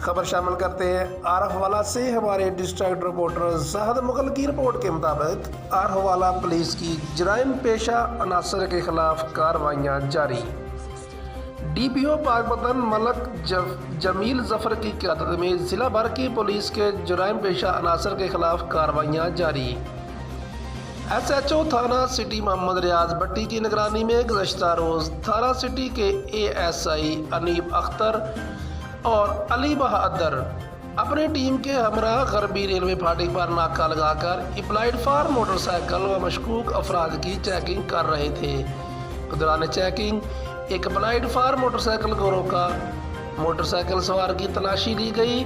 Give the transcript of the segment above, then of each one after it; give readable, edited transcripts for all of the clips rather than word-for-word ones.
खबर शामिल करते हैं आरफवाला से। हमारे डिस्ट्रिक्ट रिपोर्टर ज़ाहिद मुगल की रिपोर्ट के मुताबिक आरफवाला पुलिस की जराइम पेशा अनासर के खिलाफ कार्रवाइयाँ जारी। DPO पाकपतन मलक जमील जफर की क़यादत में ज़िला भर की पुलिस के जराइम पेशा अनासर के खिलाफ कार्रवाइयाँ जारी। SHO थाना सिटी मोहम्मद रियाज भट्टी की निगरानी में गुज़श्ता रोज़ थाना सिटी के ASI अनीब अख्तर और अली बहादुर अपनी टीम के हमरा गरबी रेलवे फाटक पर नाका लगाकर अप्लाइड फॉर मोटरसाइकिल व मशकूक अफराद की चेकिंग कर रहे थे। दौरान चेकिंग एक अप्लाइड फॉर मोटरसाइकिल को रोका। मोटरसाइकिल सवार की तलाशी ली गई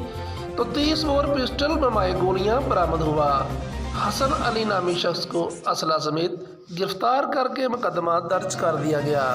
तो 30 बोर पिस्टल बमाए गोलियां बरामद हुआ। हसन अली नामी शख्स को असला समेत गिरफ्तार करके मुकदमा दर्ज कर दिया गया।